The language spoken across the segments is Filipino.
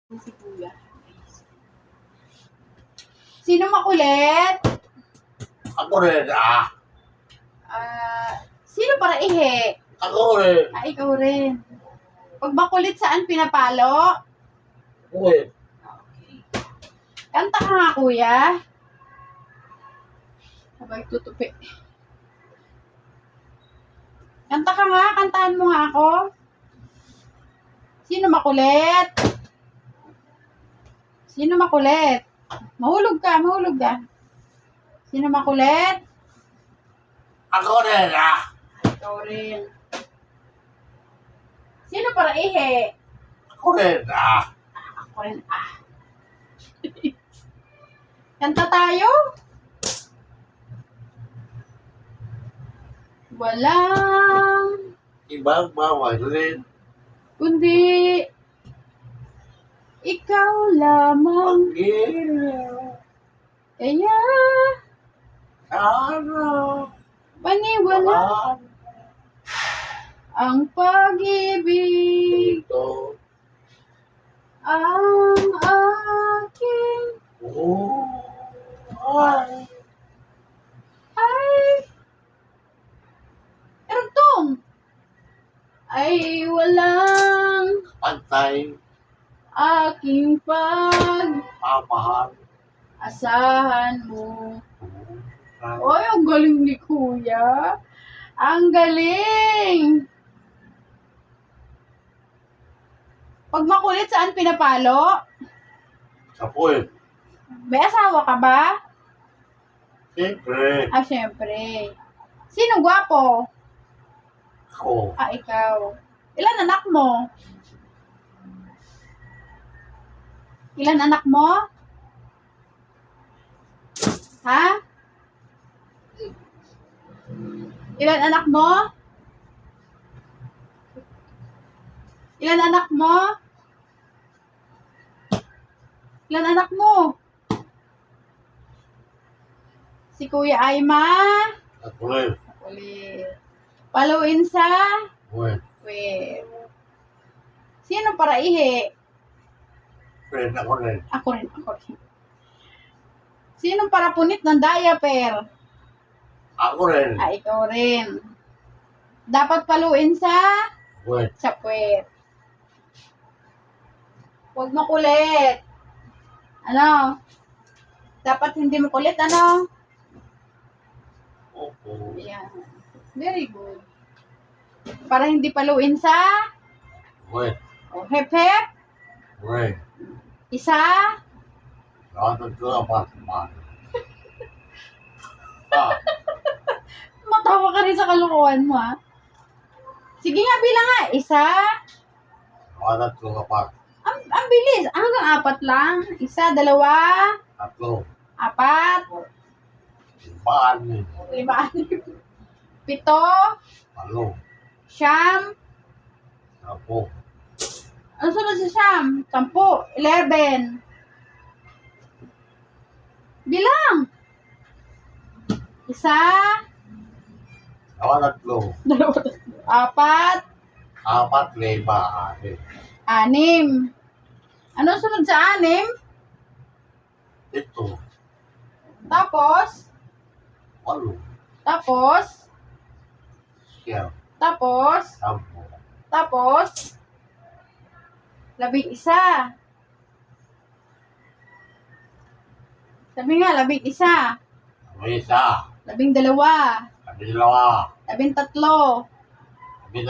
Si Kuya. Sino makulit? Ako rin, Sino para ihe? Ako rin. Ikaw rin. Pag makulit, saan pinapalo? Uy, Okay. Kanta ka nga, Kuya. Sabay tutupi. Kanta ka nga, kantahan mo nga ako. Sino makulit? Sino makulit? Mahulog ka, mahulog ka. Sino makulit? ako rin, Ikaw rin. Sino para ihe? Ako rin, Ako rin, Kanta tayo? Walang Ibang bawal rin. kundi ikaw lamang. Pag-ilaw, Kaya araw, paniwala ang pag-ibig ito, ang aking buhay. ay erutong ay walang Pantay, aking pag-asahan pamahal, mo. Oy, ang galing ni Kuya. Ang galing! Pag makulit, saan pinapalo? Sapoy, May asawa ka ba? siyempre, Syempre. Sino gwapo? ako, Ikaw. Ilan anak mo? Ilan anak mo? Ha? Ilan anak mo? Ilan anak mo? Ilan anak mo? Si Kuya Aima. ako rin, Ulit. Paluin sa uy, web. Sino para ihe? friend, ako rin, Ako rin. Sino para punit ng diaper? ako rin, Ikaw rin. Dapat paluin sa uy, puwet. Huwag makulit. Ano? Dapat hindi makulit, ano? opo, Ayan. Very good. Para hindi paluin sa uy, hep hep. uy, Isa. lahat ko apartment. Matawa ka rin sa kalokohan mo, ha? Sige nga, bilang nga. Isa. Lahat ko apartment. Ang bilis. Hanggang 4 lang. Isa, 2, Tatlo, 4, ibaan din, 5, 7, palo, 9. sapo, Ano sunod sa siyam? 10, 11. Bilang. Isa, tatlo, 2, 4, apat, lima, anim, 6. Ano sunod sa 6? ito, Tapos, walo, tapos, siyam, tapos, sampo, tapos, 11. Sabi nga, 11. may isa, 12. sabi dalawa, 13. sabi tatlo, 14.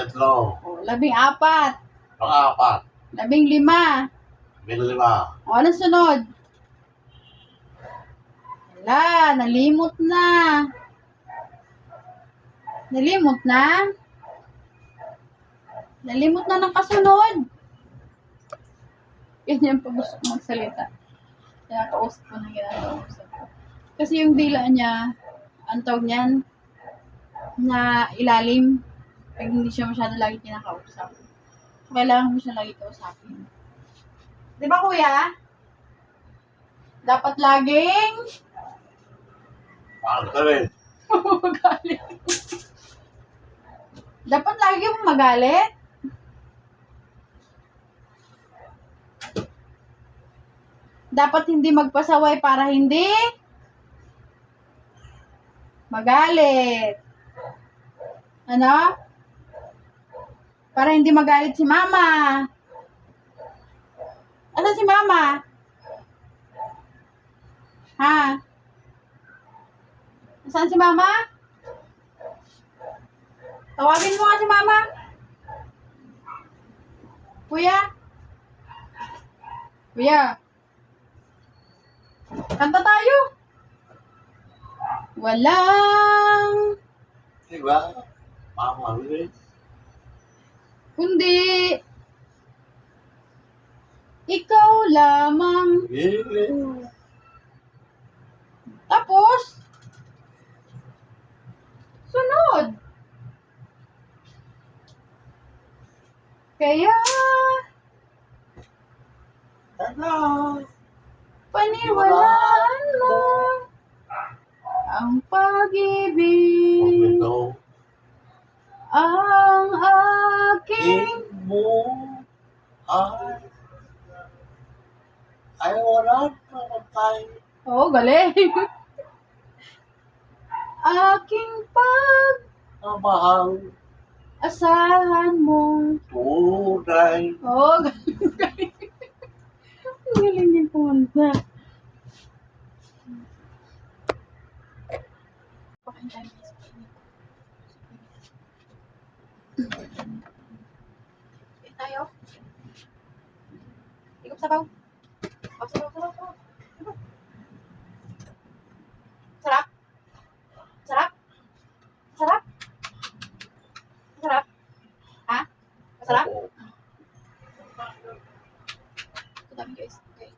pang-apat, 15. sabi lima, Ano sunod? Wala, nalimot na. Nalimot na? Nalimot na ng kasunod. Ganyan pa gusto ko magsalita. Kaya kausap ko na ginagausap ko. Kasi yung dila niya, ang tawag niyan, na ilalim, pag hindi siya masyado lagi kinakausap. So, kailangan mo siya lagi kausapin. Di ba, Kuya? Dapat laging pang-galit, magalit. Dapat lagi mong magalit. Dapat hindi magpasaway para hindi magalit. Ano? Para hindi magalit si mama. Asan si mama? Ha? Saan si mama? Tawagin mo nga si mama. Kuya? Kuya? Kanta tayo. Walang Diba? Mama, really? kundi ikaw lamang. Really? Tapos, sunod. Kaya, Ano? paniwalaan mo ang pag-ibig Ito. ang aking Mo ay wala namatay. oh, galing. Aking Mahal pag-asahan mo. tunay. Oh, galing. Ang galing yung kumanta. Okay, tayo. Ikop sabaw. Oh, sabaw, sabaw, sabaw. Sarap. Sarap. Sarap. Sarap. Ha? Masarap? Oo. Ito dami guys. Okay.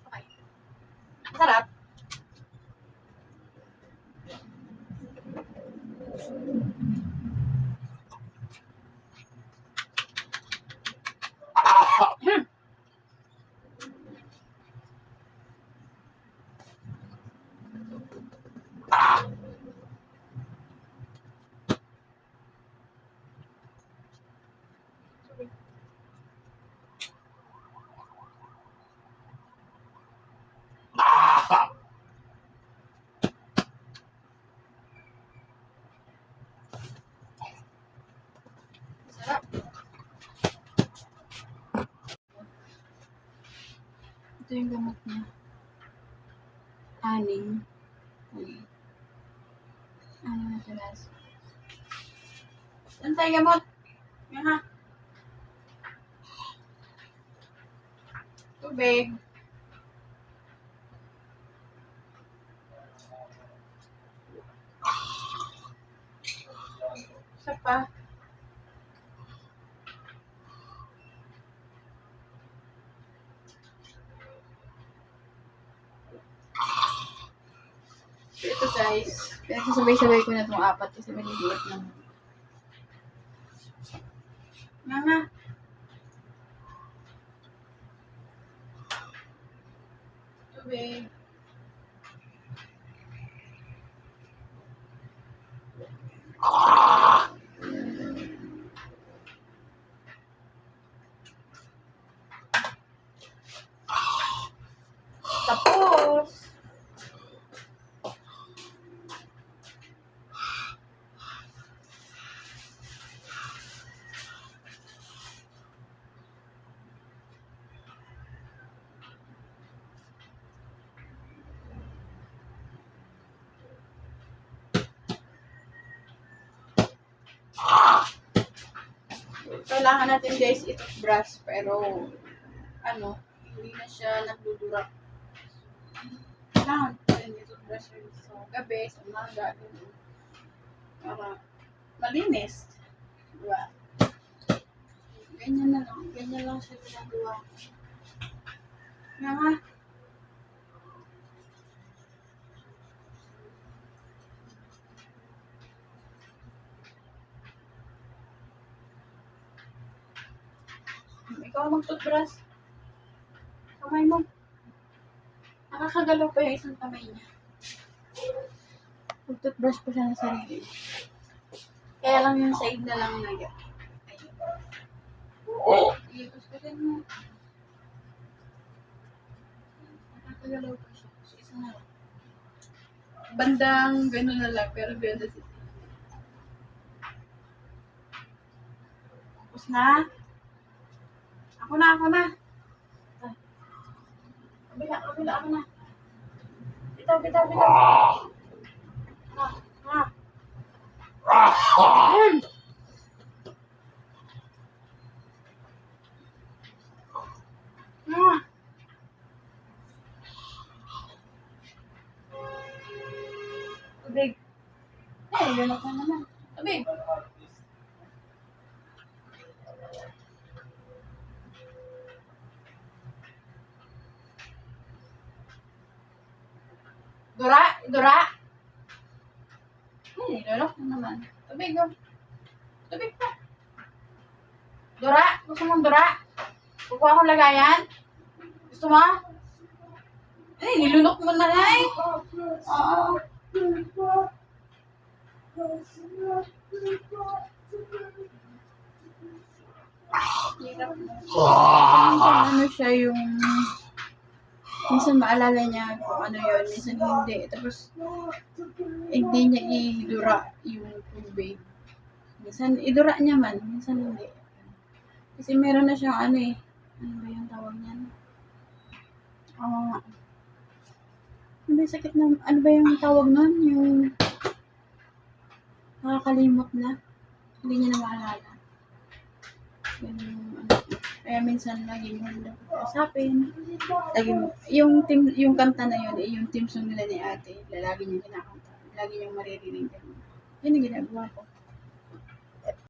Okay. Masarap. Masarap. Ito yung gamot niya. Aning. Aning na tulas. Saan tayo gamot? Yan ha. Tubig. Isa pa. So ito guys, pinagsasabay-sabay ko na itong apat kasi maliliit lang. Mama. Tubig. Tapos, kailangan natin guys i-toothbrush pero ano, hindi na siya nagdudura. Kailangan pa rin i-toothbrush sa gabi, sa umaga, ganun. Para malinis. Diba? Ganyan na lang. Ganyan lang siya ginagawa. Nga. Ikaw ang mag-toothbrush. Kamay mo. Nakakagalaw pa yung isang kamay niya. Mag-toothbrush pa siya ng sarili. Kaya lang yung side na lang nag... Iipos ko din mo. Nakakagalaw pa siya. So, isa na lang. Bandang gano'n na lang, pero gano'n siya. Tapos na. Ako na. Kabila, ako na. Bitaw. Ayun. Tubig. Lunok na naman. Tubig. Dura. Lunok na naman. Tubig, oh. Tubig pa. Dura. Gusto mong dura? Kukuha akong lagayan? Gusto mo? Nilunok mo na nga eh. Oo. Hirap. Ano siya yung... Minsan maalala niya kung ano yun, minsan hindi. Tapos, hindi niya idura yung tubig. Minsan, idura niya man, minsan hindi. Kasi meron na siyang ano eh. Ano ba yung tawag niyan? Ano ba yung sakit na, ano ba yung tawag nun? Yung nakakalimot na. Hindi niya na maalala. Yun yung ano. Kaya minsan lagi mo na kausapin. Lagi mo, yung kanta na yun, yung team song nila ni ate, lagi niya kinakanta. Lagi niyang maririnig. Yun ang ginagawa ko.